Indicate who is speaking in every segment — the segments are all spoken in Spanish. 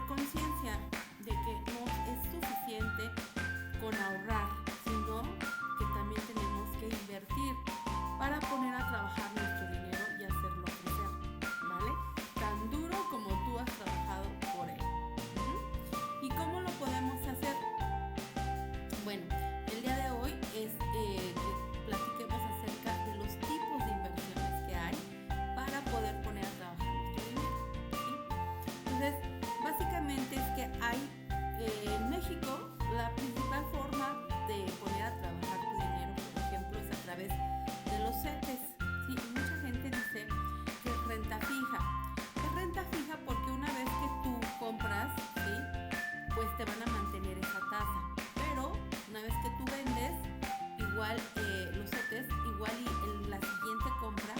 Speaker 1: conciencia de que no es suficiente con ahorrar, sino que también tenemos que invertir para poner a trabajar nuestro dinero y hacerlo crecer, ¿vale? Tan duro como tú has trabajado por él. ¿Y cómo lo podemos hacer? Bueno, el día de hoy es que platiquemos acerca de los tipos de inversiones que hay para poder poner a trabajar nuestro dinero, ¿sí? Entonces, básicamente es que hay en México la principal forma de poner a trabajar tu dinero, por ejemplo, es a través de los CETES, ¿sí? Y mucha gente dice que es renta fija. Es renta fija porque una vez que tú compras, ¿sí? Pues te van a mantener esa tasa. Pero una vez que tú vendes, igual los CETES, igual y en la siguiente compra,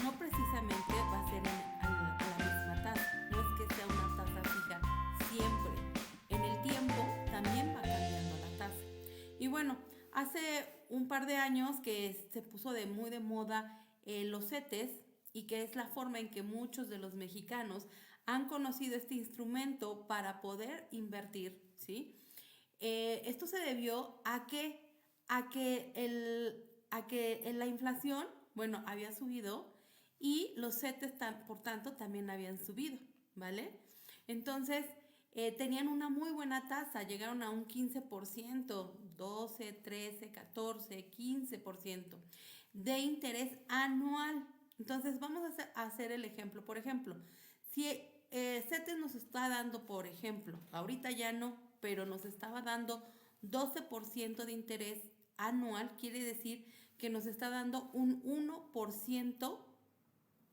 Speaker 1: no precisamente va a ser a la misma tasa. No es que sea una tasa fija siempre. En el tiempo también va cambiando la tasa. Y bueno, hace un par de años que se puso muy de moda los CETES y que es la forma en que muchos de los mexicanos han conocido este instrumento para poder invertir, ¿sí? Esto se debió a que la inflación, bueno, había subido y los CETES, por tanto, también habían subido, ¿vale? Entonces, tenían una muy buena tasa, llegaron a un 15%, 12, 13, 14, 15% de interés anual. Entonces, vamos a hacer el ejemplo. Por ejemplo, si CETES nos está dando, por ejemplo, ahorita ya no, pero nos estaba dando 12% de interés anual, quiere decir que nos está dando un 1%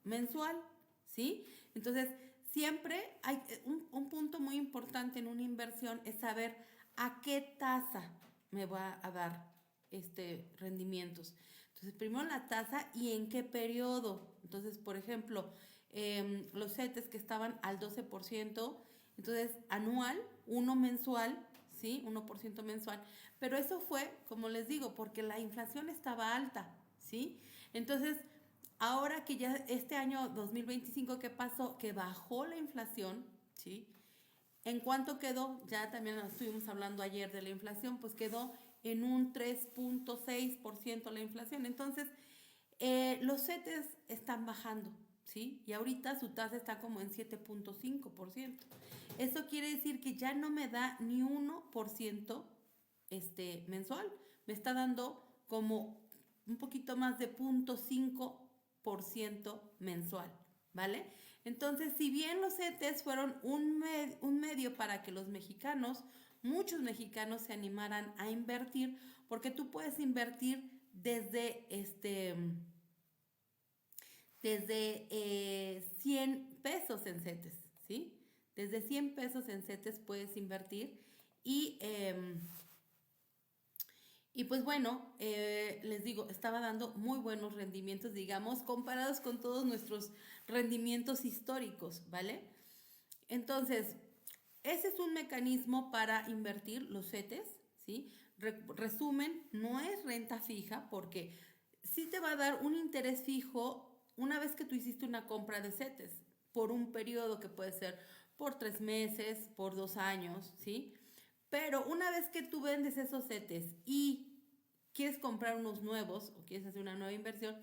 Speaker 1: mensual, ¿sí? Entonces, siempre hay un punto muy importante en una inversión es saber a qué tasa me va a dar rendimientos. Entonces, primero la tasa y en qué periodo. Entonces, por ejemplo, los CETES que estaban al 12%, entonces anual, uno mensual, ¿sí? 1% mensual. Pero eso fue, como les digo, porque la inflación estaba alta, ¿sí? Entonces, ahora que ya este año 2025, ¿qué pasó? Que bajó la inflación, ¿sí? ¿En cuánto quedó? Ya también estuvimos hablando ayer de la inflación, pues quedó en un 3.6% la inflación. Entonces, los CETES están bajando, ¿sí? Y ahorita su tasa está como en 7.5%. Eso quiere decir que ya no me da ni 1% mensual. Me está dando como un poquito más de 0.5% mensual, ¿vale? Entonces, si bien los CETES fueron un medio para que los mexicanos, muchos mexicanos se animaran a invertir, porque tú puedes invertir desde 100 pesos en CETES, ¿sí? Desde 100 pesos en CETES puedes invertir y pues bueno, les digo, estaba dando muy buenos rendimientos, digamos, comparados con todos nuestros rendimientos históricos, ¿vale? Entonces, ese es un mecanismo para invertir los CETES, ¿sí? Resumen, no es renta fija porque sí te va a dar un interés fijo una vez que tú hiciste una compra de CETES por un periodo que puede ser por 3 meses, por 2 años, ¿sí? Pero una vez que tú vendes esos CETES y quieres comprar unos nuevos o quieres hacer una nueva inversión,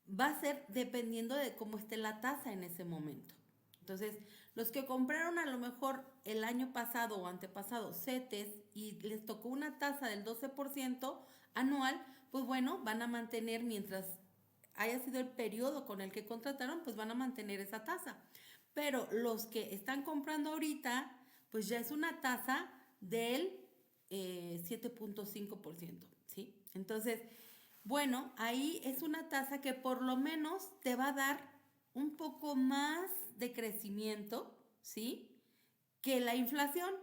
Speaker 1: va a ser dependiendo de cómo esté la tasa en ese momento. Entonces, los que compraron a lo mejor el año pasado o antepasado CETES y les tocó una tasa del 12% anual, pues bueno, van a mantener mientras haya sido el periodo con el que contrataron, pues van a mantener esa tasa. Pero los que están comprando ahorita, pues ya es una tasa del 7.5%, ¿sí? Entonces, bueno, ahí es una tasa que por lo menos te va a dar un poco más de crecimiento, ¿sí? Que la inflación,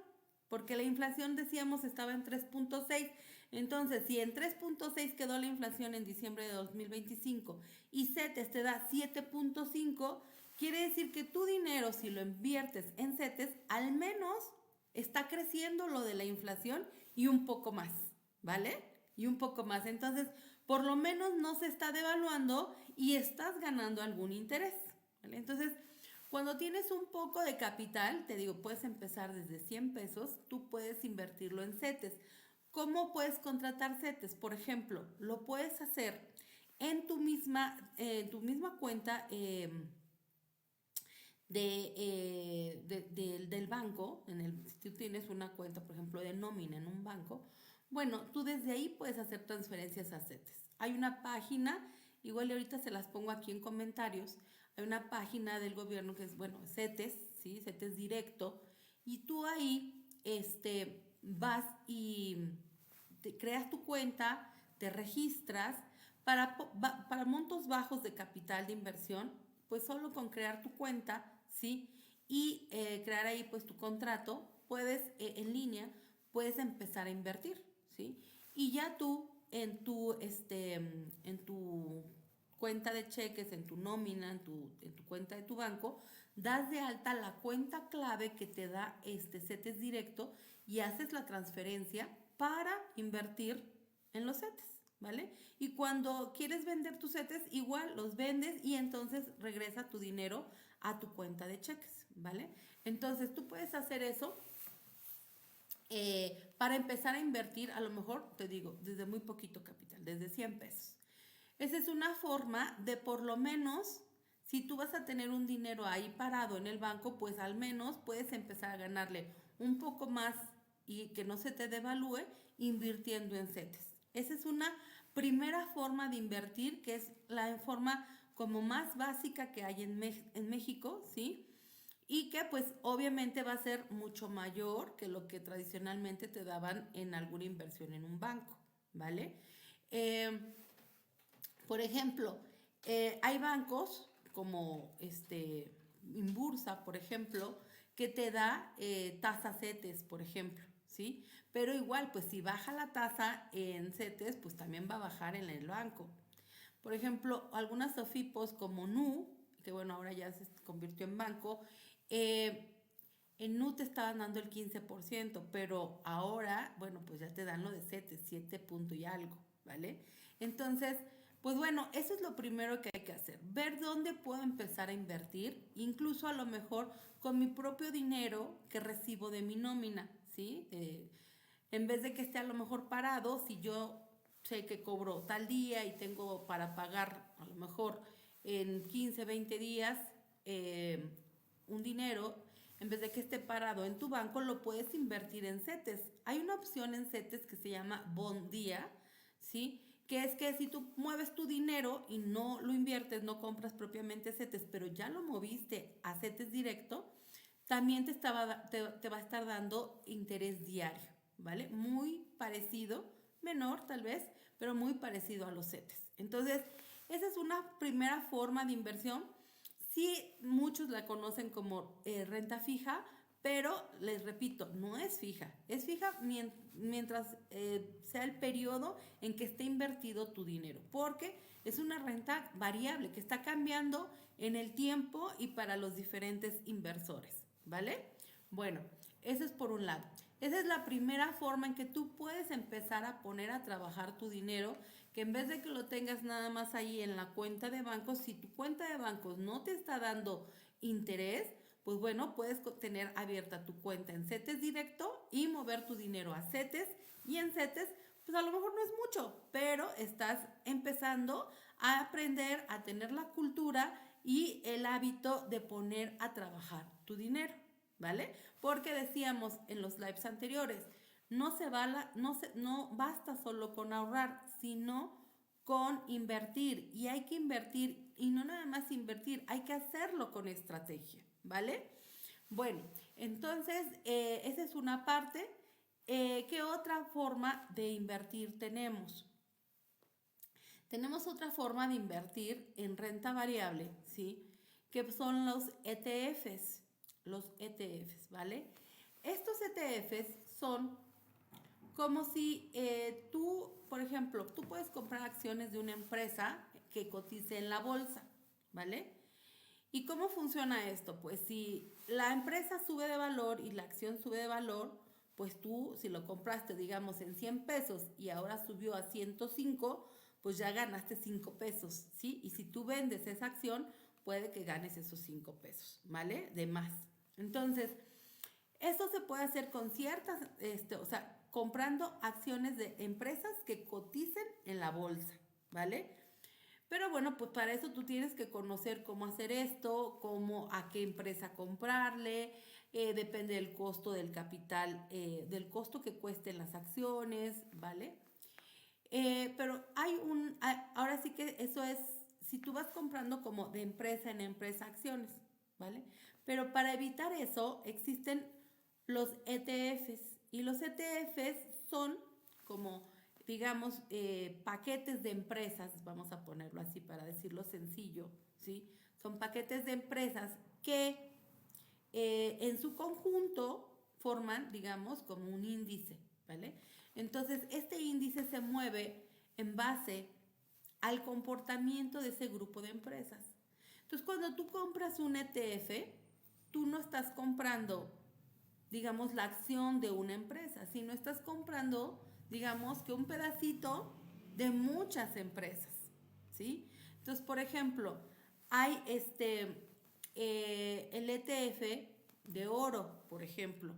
Speaker 1: porque la inflación, decíamos, estaba en 3.6. Entonces, si en 3.6 quedó la inflación en diciembre de 2025 y CETES te da 7.5, quiere decir que tu dinero, si lo inviertes en CETES, al menos está creciendo lo de la inflación y un poco más, ¿vale? Y un poco más. Entonces, por lo menos no se está devaluando y estás ganando algún interés, ¿vale? Entonces, Cuando tienes un poco de capital, te digo, puedes empezar desde 100 pesos, tú puedes invertirlo en CETES. ¿Cómo puedes contratar CETES? Por ejemplo, lo puedes hacer en tu misma cuenta del banco, si tú tienes una cuenta, por ejemplo, de nómina en un banco, bueno, tú desde ahí puedes hacer transferencias a CETES. Hay una página, igual ahorita se las pongo aquí en comentarios, hay una página del gobierno que es, bueno, CETES, ¿sí? CETES Directo, y tú ahí vas y te creas tu cuenta, te registras para montos bajos de capital de inversión, pues solo con crear tu cuenta, ¿sí? Y crear ahí pues tu contrato, puedes en línea, puedes empezar a invertir, ¿sí? Y ya tú en tu cuenta de cheques, en tu nómina, en tu cuenta de tu banco, das de alta la cuenta clave que te da este CETES Directo y haces la transferencia para invertir en los CETES, ¿vale? Y cuando quieres vender tus CETES, igual los vendes y entonces regresa tu dinero a tu cuenta de cheques, ¿vale? Entonces tú puedes hacer eso para empezar a invertir, a lo mejor, te digo, desde muy poquito capital, desde 100 pesos. Esa es una forma de por lo menos, si tú vas a tener un dinero ahí parado en el banco, pues al menos puedes empezar a ganarle un poco más y que no se te devalúe invirtiendo en CETES. Esa es una primera forma de invertir, que es la forma como más básica que hay en México, ¿sí? Y que pues obviamente va a ser mucho mayor que lo que tradicionalmente te daban en alguna inversión en un banco, ¿vale? Eh, por ejemplo, hay bancos como Inbursa, por ejemplo, que te da tasa CETES, por ejemplo, ¿sí? Pero igual, pues si baja la tasa en CETES, pues también va a bajar en el banco. Por ejemplo, algunas SOFIPOS como NU, que bueno, ahora ya se convirtió en banco, eh, en NU te estaban dando el 15%, pero ahora, bueno, pues ya te dan lo de CETES, 7 punto y algo, ¿vale? Entonces, pues bueno, eso es lo primero que hay que hacer, ver dónde puedo empezar a invertir, incluso a lo mejor con mi propio dinero que recibo de mi nómina, ¿sí? En vez de que esté a lo mejor parado, si yo sé que cobro tal día y tengo para pagar a lo mejor en 15 20 días un dinero, en vez de que esté parado en tu banco, lo puedes invertir en CETES. Hay una opción en CETES que se llama Bond Día, ¿sí? Que es que si tú mueves tu dinero y no lo inviertes, no compras propiamente CETES, pero ya lo moviste a CETES Directo, también te va a estar dando interés diario, ¿vale? Muy parecido, menor tal vez, pero muy parecido a los CETES. Entonces, esa es una primera forma de inversión. Sí, muchos la conocen como renta fija, pero les repito, no es fija mientras sea el periodo en que esté invertido tu dinero, porque es una renta variable que está cambiando en el tiempo y para los diferentes inversores, ¿vale? Bueno, eso es por un lado. Esa es la primera forma en que tú puedes empezar a poner a trabajar tu dinero, que en vez de que lo tengas nada más ahí en la cuenta de bancos, si tu cuenta de bancos no te está dando interés, pues bueno, puedes tener abierta tu cuenta en CETES Directo y mover tu dinero a CETES, y en CETES pues a lo mejor no es mucho, pero estás empezando a aprender a tener la cultura y el hábito de poner a trabajar tu dinero, ¿vale? Porque decíamos en los lives anteriores, no basta solo con ahorrar, sino con invertir. Y hay que invertir, y no nada más invertir, hay que hacerlo con estrategia, ¿vale? Bueno, entonces esa es una parte. ¿Qué otra forma de invertir tenemos? Tenemos otra forma de invertir en renta variable, ¿sí? Que son los ETFs, ¿vale? Estos ETFs son como si tú, por ejemplo, tú puedes comprar acciones de una empresa que cotice en la bolsa, ¿vale? ¿Y cómo funciona esto? Pues si la empresa sube de valor y la acción sube de valor, pues tú, si lo compraste, digamos, en 100 pesos y ahora subió a 105, pues ya ganaste 5 pesos, ¿sí? Y si tú vendes esa acción, puede que ganes esos 5 pesos, ¿vale? De más. Entonces, esto se puede hacer con ciertas, o sea, comprando acciones de empresas que coticen en la bolsa, ¿vale? Pero bueno, pues para eso tú tienes que conocer cómo hacer esto, cómo, a qué empresa comprarle, depende del costo del capital, del costo que cuesten las acciones, ¿vale? Pero ahora sí que eso es, si tú vas comprando como de empresa en empresa acciones, ¿vale? Pero para evitar eso existen los ETFs y los ETFs son como, digamos, paquetes de empresas, vamos a ponerlo así para decirlo sencillo, ¿sí? Son paquetes de empresas que en su conjunto forman, digamos, como un índice, ¿vale? Entonces, este índice se mueve en base al comportamiento de ese grupo de empresas. Entonces, cuando tú compras un ETF, tú no estás comprando, digamos, la acción de una empresa, sino estás comprando, digamos, que un pedacito de muchas empresas, ¿sí? Entonces, por ejemplo, hay el ETF de oro, por ejemplo,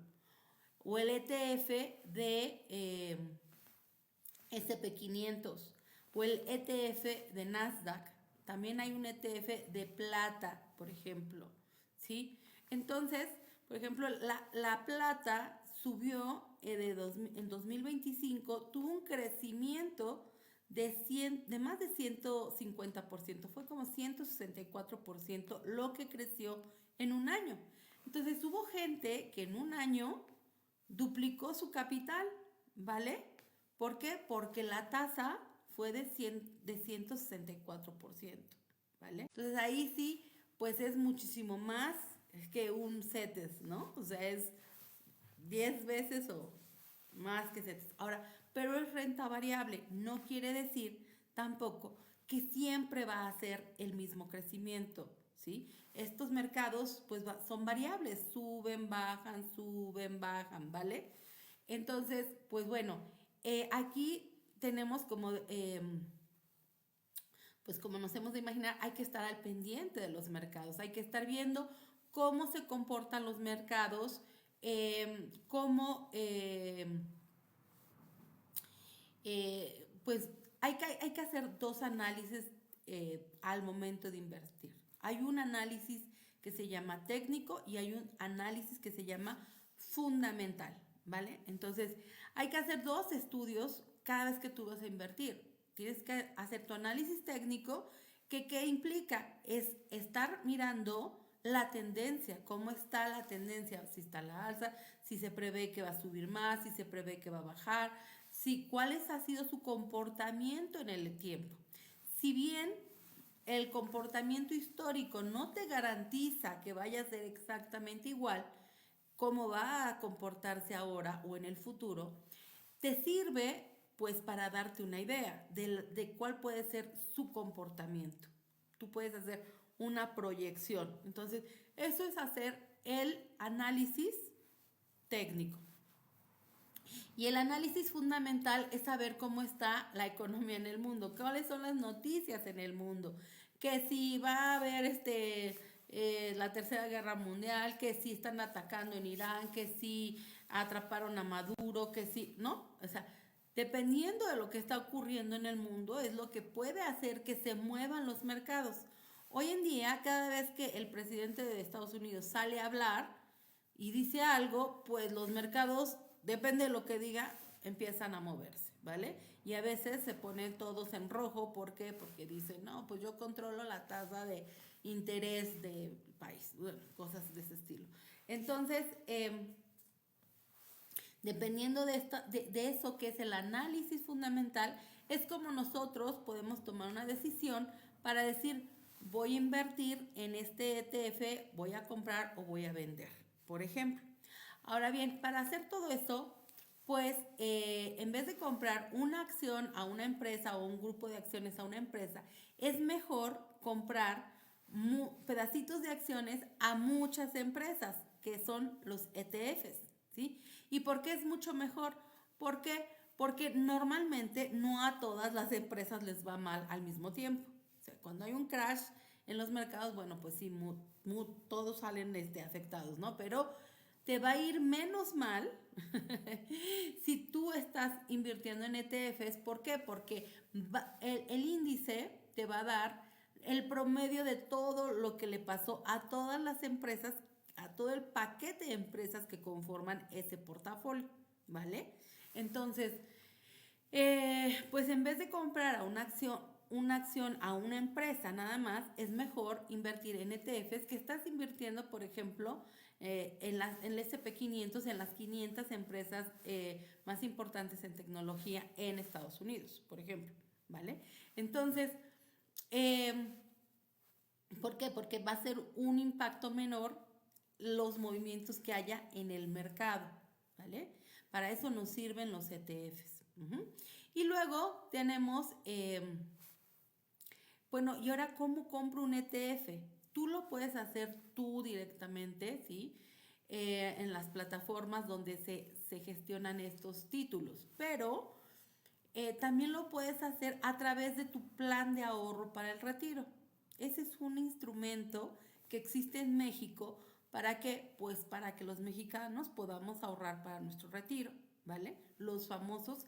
Speaker 1: o el ETF de SP500 o el ETF de Nasdaq. También hay un ETF de plata, por ejemplo, ¿sí? Entonces, por ejemplo, la plata subió en 2025, tuvo un crecimiento de más de 150%, fue como 164% lo que creció en un año. Entonces hubo gente que en un año duplicó su capital, ¿vale? ¿Por qué? Porque la tasa fue de 164%, ¿vale? Entonces ahí sí, pues es muchísimo más que un CETES, ¿no? O sea, es 10 veces o más que CETES. Ahora, pero es renta variable, no quiere decir tampoco que siempre va a ser el mismo crecimiento, ¿sí? Estos mercados pues son variables, suben, bajan, ¿vale? Entonces, pues bueno, aquí tenemos como, pues como nos hemos de imaginar, hay que estar al pendiente de los mercados, hay que estar viendo cómo se comportan los mercados, cómo, pues hay que hacer dos análisis al momento de invertir. Hay un análisis que se llama técnico y hay un análisis que se llama fundamental, ¿vale? Entonces, hay que hacer dos estudios cada vez que tú vas a invertir. Tienes que hacer tu análisis técnico, que ¿qué implica? Es estar mirando la tendencia, cómo está la tendencia, si está a la alza, si se prevé que va a subir más, si se prevé que va a bajar, si cuál ha sido su comportamiento en el tiempo. Si bien el comportamiento histórico no te garantiza que vaya a ser exactamente igual como va a comportarse ahora o en el futuro, te sirve pues para darte una idea de cuál puede ser su comportamiento. Tú puedes hacer una proyección. Entonces, eso es hacer el análisis técnico. Y el análisis fundamental es saber cómo está la economía en el mundo, cuáles son las noticias en el mundo, que si va a haber la tercera guerra mundial, que si están atacando en Irán, que si atraparon a Maduro, que si, ¿no? O sea, dependiendo de lo que está ocurriendo en el mundo es lo que puede hacer que se muevan los mercados. Hoy en día, cada vez que el presidente de Estados Unidos sale a hablar y dice algo, pues los mercados, depende de lo que diga, empiezan a moverse, ¿vale? Y a veces se ponen todos en rojo, ¿por qué? Porque dicen, no, pues yo controlo la tasa de interés del país, bueno, cosas de ese estilo. Entonces, dependiendo de eso que es el análisis fundamental, es como nosotros podemos tomar una decisión para decir, voy a invertir en este ETF, voy a comprar o voy a vender, por ejemplo. Ahora bien, para hacer todo eso, pues en vez de comprar una acción a una empresa o un grupo de acciones a una empresa, es mejor comprar pedacitos de acciones a muchas empresas, que son los ETFs, ¿sí? ¿Y por qué es mucho mejor? ¿Por qué? Porque normalmente no a todas las empresas les va mal al mismo tiempo. O sea, cuando hay un crash en los mercados, bueno, pues sí, todos salen afectados, ¿no? Pero te va a ir menos mal si tú estás invirtiendo en ETFs. ¿Por qué? Porque el índice te va a dar el promedio de todo lo que le pasó a todas las empresas, a todo el paquete de empresas que conforman ese portafolio, ¿vale? Entonces, pues en vez de comprar a una acción a una empresa nada más, es mejor invertir en ETFs que estás invirtiendo, por ejemplo, en el SP500, en las 500 empresas más importantes en tecnología en Estados Unidos, por ejemplo, ¿vale? Entonces, eh, ¿por qué? Porque va a ser un impacto menor los movimientos que haya en el mercado, ¿vale? Para eso nos sirven los ETFs. Y luego tenemos, bueno, ¿y ahora cómo compro un ETF? Tú lo puedes hacer tú directamente, ¿sí? En las plataformas donde se gestionan estos títulos, pero también lo puedes hacer a través de tu plan de ahorro para el retiro. Ese es un instrumento que existe en México para que, pues, para que los mexicanos podamos ahorrar para nuestro retiro, ¿vale? Los famosos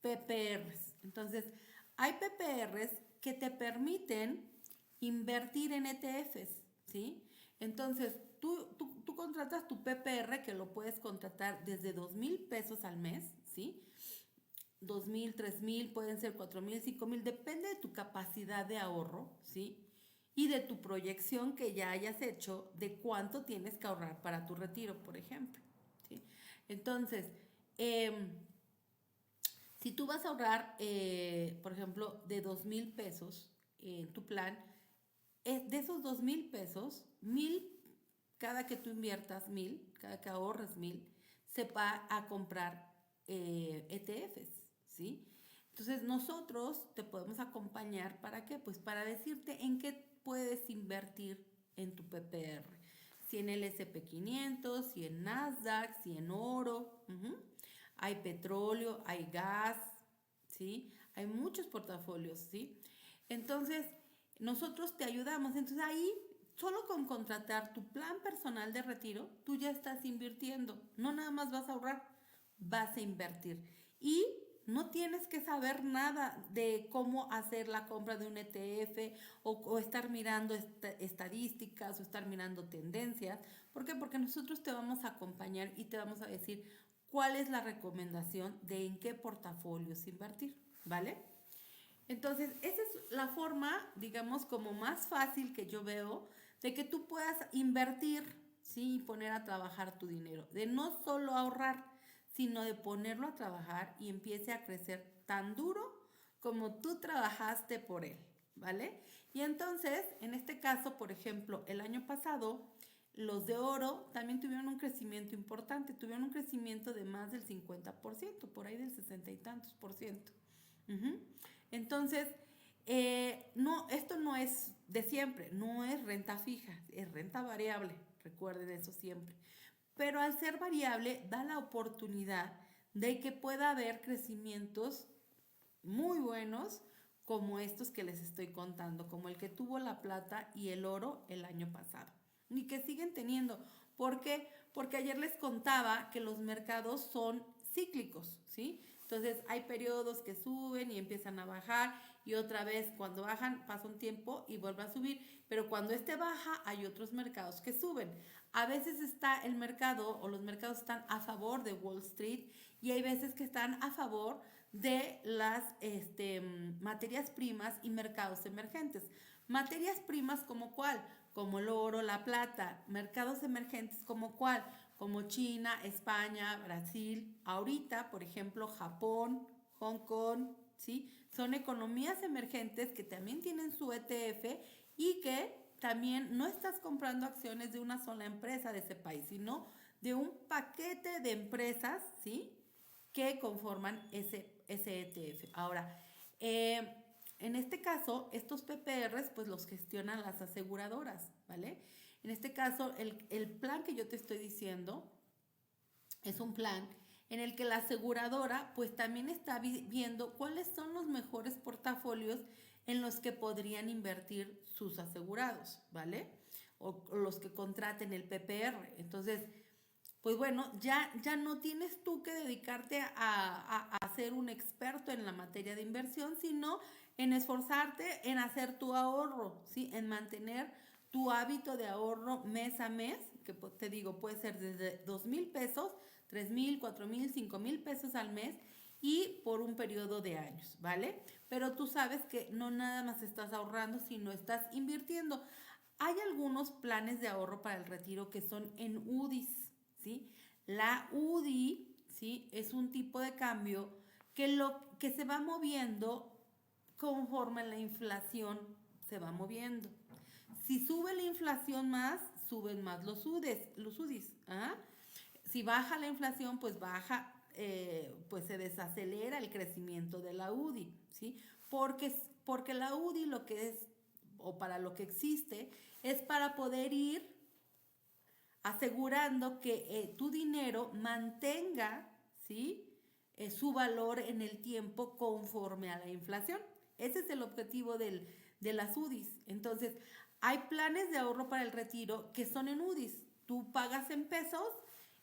Speaker 1: PPRs. Entonces, hay PPRs que te permiten invertir en ETFs, ¿sí? Entonces, tú contratas tu PPR, que lo puedes contratar desde 2,000 pesos al mes, ¿sí? 2,000, 3,000, pueden ser 4,000, 5,000, depende de tu capacidad de ahorro, ¿sí? Y de tu proyección que ya hayas hecho de cuánto tienes que ahorrar para tu retiro, por ejemplo, ¿sí? Entonces, si tú vas a ahorrar, por ejemplo, de 2,000 pesos en tu plan, de esos 2,000 pesos, 1,000, cada que tú inviertas 1,000, cada que ahorres 1,000, se va a comprar ETFs, ¿sí? Entonces nosotros te podemos acompañar, ¿para qué? Pues para decirte en qué puedes invertir en tu PPR. Si en el SP500, si en Nasdaq, si en oro. Hay petróleo, hay gas, ¿sí? Hay muchos portafolios, ¿sí? Entonces, nosotros te ayudamos. Entonces ahí, solo con contratar tu plan personal de retiro, tú ya estás invirtiendo. No nada más vas a ahorrar, vas a invertir. Y no tienes que saber nada de cómo hacer la compra de un ETF o estar mirando estadísticas o estar mirando tendencias. ¿Por qué? Porque nosotros te vamos a acompañar y te vamos a decir cuál es la recomendación de en qué portafolios invertir, ¿vale? Entonces, esa es la forma, digamos, como más fácil que yo veo de que tú puedas invertir, ¿sí? Y poner a trabajar tu dinero. De no solo ahorrar, sino de ponerlo a trabajar y empiece a crecer tan duro como tú trabajaste por él, ¿vale? Y entonces, en este caso, por ejemplo, el año pasado, los de oro también tuvieron un crecimiento importante, tuvieron un crecimiento de más del 50%, por ahí del 60 y tantos por ciento. Entonces, no, esto no es de siempre, no es renta fija, es renta variable, recuerden eso siempre. Pero al ser variable, da la oportunidad de que pueda haber crecimientos muy buenos como estos que les estoy contando, como el que tuvo la plata y el oro el año pasado, y que siguen teniendo. ¿Por qué? Porque ayer les contaba que los mercados son cíclicos, ¿sí? Entonces hay periodos que suben y empiezan a bajar y otra vez cuando bajan pasa un tiempo y vuelve a subir, pero cuando este baja hay otros mercados que suben. A veces está el mercado o los mercados están a favor de Wall Street y hay veces que están a favor de las materias primas y mercados emergentes. Materias primas como cuál, como el oro, la plata. Mercados emergentes como cuál, como China, España, Brasil. Ahorita, por ejemplo, Japón, Hong Kong, ¿sí? Son economías emergentes que también tienen su ETF y que también no estás comprando acciones de una sola empresa de ese país, sino de un paquete de empresas, ¿sí? Que conforman ese ETF. Ahora, en este caso, estos PPRs pues los gestionan las aseguradoras, ¿vale? En este caso, el plan que yo te estoy diciendo es un plan en el que la aseguradora pues también está viendo cuáles son los mejores portafolios en los que podrían invertir sus asegurados, ¿vale? O los que contraten el PPR. Entonces, pues bueno, ya no tienes tú que dedicarte a ser un experto en la materia de inversión, sino en esforzarte en hacer tu ahorro, ¿sí? En mantener tu hábito de ahorro mes a mes, que te digo, puede ser desde 2,000 pesos, 3,000, 4,000, 5,000 pesos al mes y por un periodo de años, ¿vale? Pero tú sabes que no nada más estás ahorrando, sino estás invirtiendo. Hay algunos planes de ahorro para el retiro que son en UDIs, ¿sí? La UDI, ¿sí? Es un tipo de cambio que se va moviendo conforme la inflación se va moviendo. Si sube la inflación más, suben más los UDIs. ¿Ah? Si baja la inflación, pues baja, pues se desacelera el crecimiento de la UDI, ¿sí? Porque la UDI lo que es, o para lo que existe, es para poder ir asegurando que tu dinero mantenga, ¿sí? Su valor en el tiempo conforme a la inflación. Ese es el objetivo de las UDIs. Entonces, hay planes de ahorro para el retiro que son en UDIs. Tú pagas en pesos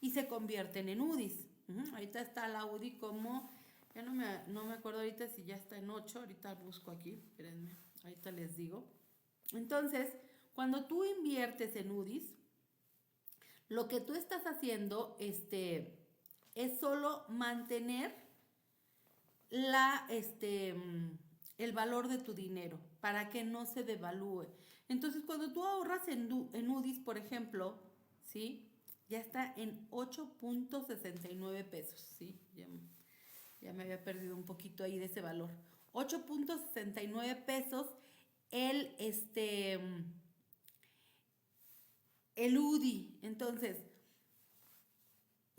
Speaker 1: y se convierten en UDIs. Ahorita está la UDI como, ya no me acuerdo ahorita si ya está en 8, ahorita busco aquí, espérenme, ahorita les digo. Entonces, cuando tú inviertes en UDIs, lo que tú estás haciendo es solo mantener el valor de tu dinero para que no se devalúe. Entonces, cuando tú ahorras en UDIs, por ejemplo, ¿sí? Ya está en 8.69 pesos, ¿sí? Ya me había perdido un poquito ahí de ese valor. 8.69 pesos el, el UDI. Entonces,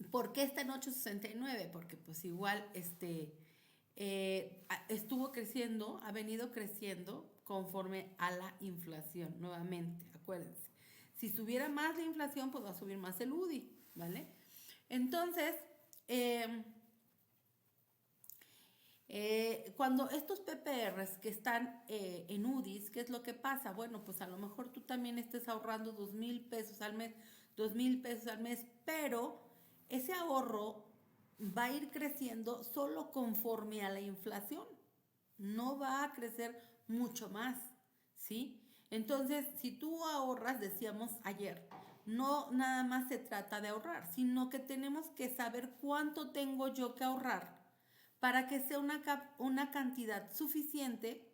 Speaker 1: ¿por qué está en 8.69? Porque pues igual estuvo creciendo, ha venido creciendo conforme a la inflación, nuevamente, acuérdense. Si subiera más la inflación, pues va a subir más el UDI, ¿vale? Entonces, cuando estos PPRs que están en UDIs, ¿qué es lo que pasa? Bueno, pues a lo mejor tú también estés ahorrando 2,000 pesos al mes, 2,000 pesos al mes, pero ese ahorro va a ir creciendo solo conforme a la inflación. No va a crecer mucho más, ¿sí? Entonces, si tú ahorras, decíamos ayer, no nada más se trata de ahorrar, sino que tenemos que saber cuánto tengo yo que ahorrar para que sea una cantidad suficiente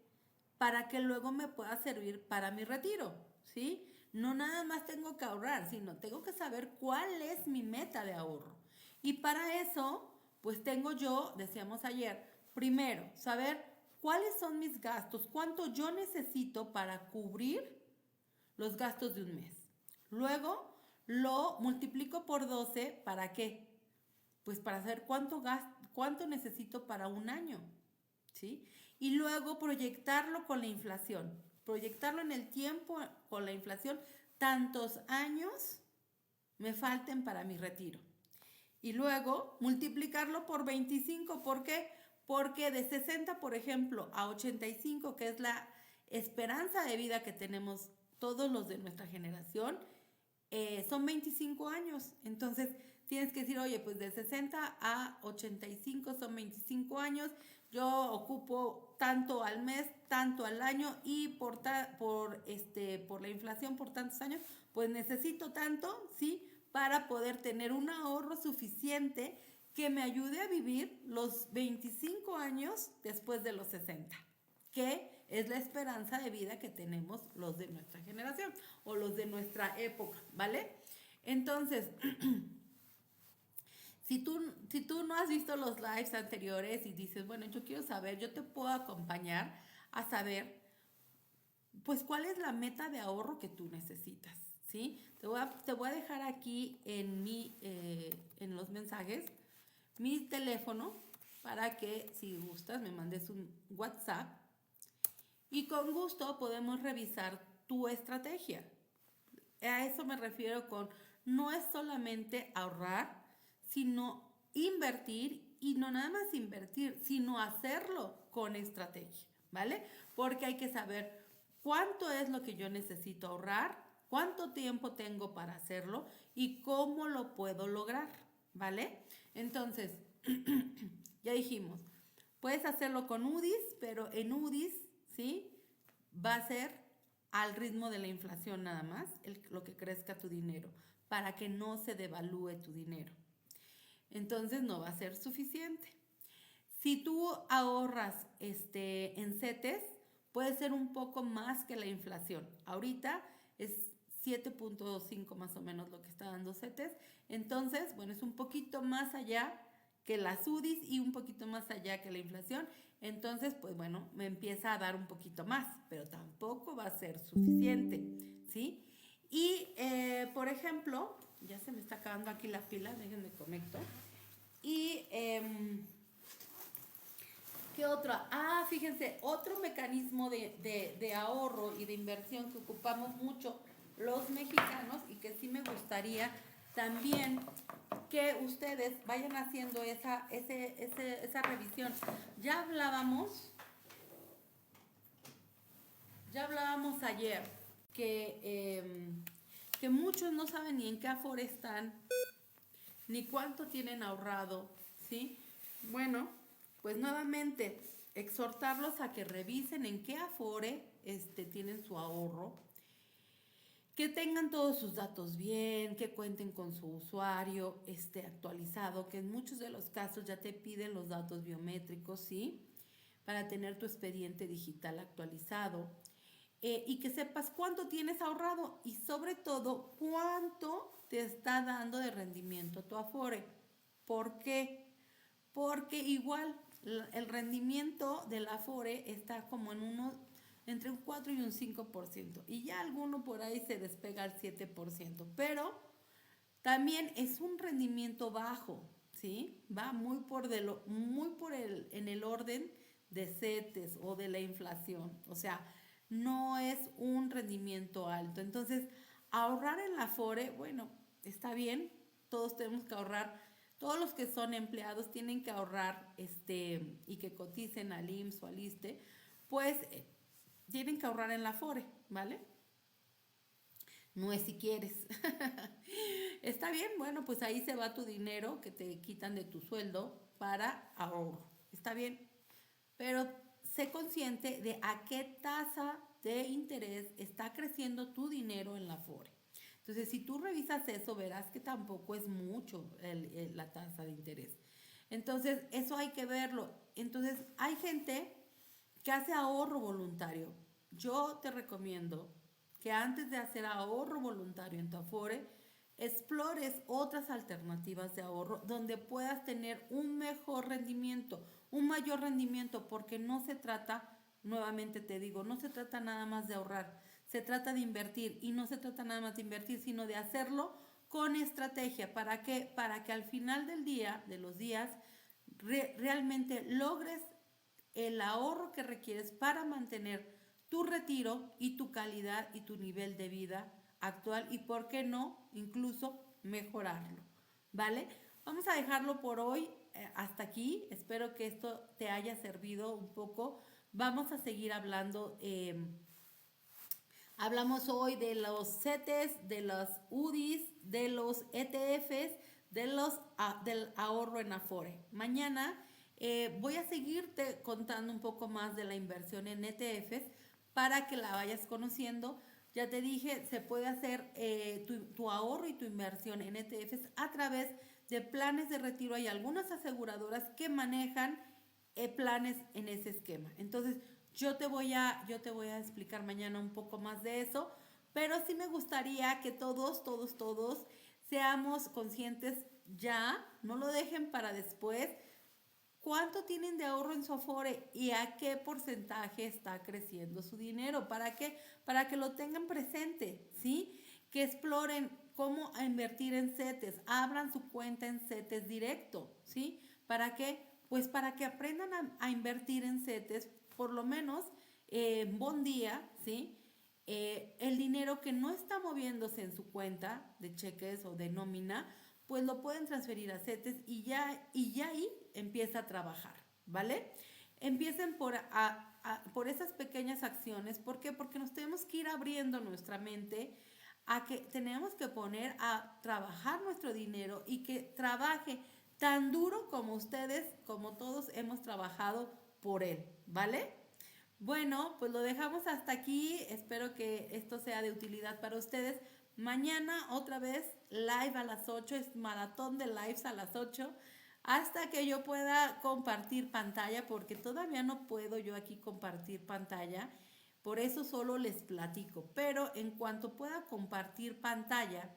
Speaker 1: para que luego me pueda servir para mi retiro, ¿sí? No nada más tengo que ahorrar, sino tengo que saber cuál es mi meta de ahorro. Y para eso, pues tengo yo, decíamos ayer, primero, saber cuáles son mis gastos, cuánto yo necesito para cubrir los gastos de un mes. Luego, lo multiplico por 12, ¿para qué? Pues para saber cuánto necesito para un año, ¿sí? Y luego proyectarlo con la inflación, proyectarlo en el tiempo con la inflación, tantos años me falten para mi retiro. Y luego multiplicarlo por 25, ¿por qué? Porque de 60, por ejemplo, a 85, que es la esperanza de vida que tenemos todos los de nuestra generación, son 25 años. Entonces, tienes que decir, oye, pues de 60 a 85 son 25 años, yo ocupo tanto al mes, tanto al año y por la inflación por tantos años, pues necesito tanto, ¿sí? Para poder tener un ahorro suficiente que me ayude a vivir los 25 años después de los 60, que es la esperanza de vida que tenemos los de nuestra generación o los de nuestra época, ¿vale? Entonces, si tú no has visto los lives anteriores y dices, bueno, yo quiero saber, yo te puedo acompañar a saber, pues, cuál es la meta de ahorro que tú necesitas, ¿sí? Te voy a dejar aquí en los mensajes mi teléfono para que, si gustas, me mandes un WhatsApp y con gusto podemos revisar tu estrategia. A eso me refiero con, no es solamente ahorrar, sino invertir y no nada más invertir, sino hacerlo con estrategia, ¿vale? Porque hay que saber cuánto es lo que yo necesito ahorrar, cuánto tiempo tengo para hacerlo y cómo lo puedo lograr, ¿vale? Entonces, ya dijimos, puedes hacerlo con UDIs, pero en UDIs, ¿sí? Va a ser al ritmo de la inflación nada más, lo que crezca tu dinero, para que no se devalúe tu dinero. Entonces no va a ser suficiente. Si tú ahorras en CETES, puede ser un poco más que la inflación. Ahorita es 7.5 más o menos lo que está dando CETES. Entonces, bueno, es un poquito más allá que las UDIs y un poquito más allá que la inflación. Entonces, pues bueno, me empieza a dar un poquito más, pero tampoco va a ser suficiente, ¿sí? Y, por ejemplo, ya se me está acabando aquí la pila, déjenme conecto. Y, ¿qué otra? Ah, fíjense, otro mecanismo de ahorro y de inversión que ocupamos mucho los mexicanos y que sí me gustaría también que ustedes vayan haciendo esa revisión. Ya hablábamos ayer que muchos no saben ni en qué afore están, ni cuánto tienen ahorrado, ¿sí? Bueno, pues nuevamente exhortarlos a que revisen en qué afore tienen su ahorro, que tengan todos sus datos bien, que cuenten con su usuario actualizado, que en muchos de los casos ya te piden los datos biométricos, ¿sí? Para tener tu expediente digital actualizado. Y que sepas cuánto tienes ahorrado y sobre todo cuánto te está dando de rendimiento tu Afore. ¿Por qué? Porque igual el rendimiento del Afore está como entre un 4 y un 5% y ya alguno por ahí se despega al 7%, pero también es un rendimiento bajo, ¿sí? Va en el orden de CETES o de la inflación, o sea, no es un rendimiento alto. Entonces, ahorrar en la Afore, bueno, está bien, todos tenemos que ahorrar, todos los que son empleados tienen que ahorrar y que coticen al IMSS o al ISSSTE, pues tienen que ahorrar en la Afore, ¿vale? No es si quieres. Está bien, bueno, pues ahí se va tu dinero que te quitan de tu sueldo para ahorro. Está bien, pero sé consciente de a qué tasa de interés está creciendo tu dinero en la Afore. Entonces, si tú revisas eso, verás que tampoco es mucho la tasa de interés. Entonces, eso hay que verlo. Entonces, hay gente que hace ahorro voluntario. Yo te recomiendo que antes de hacer ahorro voluntario en tu Afore, explores otras alternativas de ahorro donde puedas tener un mejor rendimiento, un mayor rendimiento, porque no se trata, nuevamente te digo, no se trata nada más de ahorrar, se trata de invertir y no se trata nada más de invertir, sino de hacerlo con estrategia. ¿Para qué? Para que al final del día, de los días, realmente logres el ahorro que requieres para mantener tu retiro y tu calidad y tu nivel de vida actual y, por qué no, incluso mejorarlo, ¿vale? Vamos a dejarlo por hoy hasta aquí. Espero que esto te haya servido un poco. Vamos a seguir hablando. Hablamos hoy de los CETES, de los UDIs, de los ETFs, del ahorro en Afore. Mañana voy a seguirte contando un poco más de la inversión en ETFs para que la vayas conociendo. Ya te dije, se puede hacer tu ahorro y tu inversión en ETFs a través de planes de retiro. Hay algunas aseguradoras que manejan planes en ese esquema. Entonces, yo te voy a explicar mañana un poco más de eso, pero sí me gustaría que todos seamos conscientes ya, no lo dejen para después. ¿Cuánto tienen de ahorro en su Afore y a qué porcentaje está creciendo su dinero? ¿Para qué? Para que lo tengan presente, ¿sí? Que exploren cómo invertir en CETES, abran su cuenta en CETES directo, ¿sí? ¿Para qué? Pues para que aprendan a invertir en CETES, por lo menos buen día, ¿sí? El dinero que no está moviéndose en su cuenta de cheques o de nómina, pues lo pueden transferir a CETES y ya ahí empieza a trabajar, ¿vale? empiecen por esas pequeñas acciones. ¿Por qué? Porque nos tenemos que ir abriendo nuestra mente a que tenemos que poner a trabajar nuestro dinero y que trabaje tan duro como ustedes, como todos hemos trabajado por él, ¿vale? Bueno, pues lo dejamos hasta aquí. Espero que esto sea de utilidad para ustedes. Mañana otra vez live a las 8, es maratón de lives a las 8, hasta que yo pueda compartir pantalla, porque todavía no puedo yo aquí compartir pantalla. Por eso solo les platico. Pero en cuanto pueda compartir pantalla,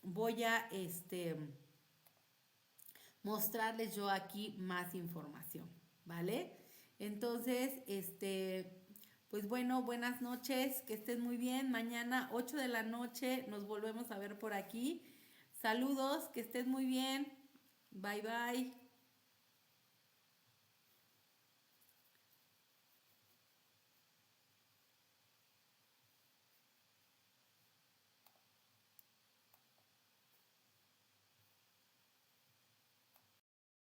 Speaker 1: voy a mostrarles yo aquí más información, ¿vale? Entonces, pues bueno, buenas noches, que estén muy bien. Mañana 8 de la noche nos volvemos a ver por aquí. Saludos, que estén muy bien. Bye bye.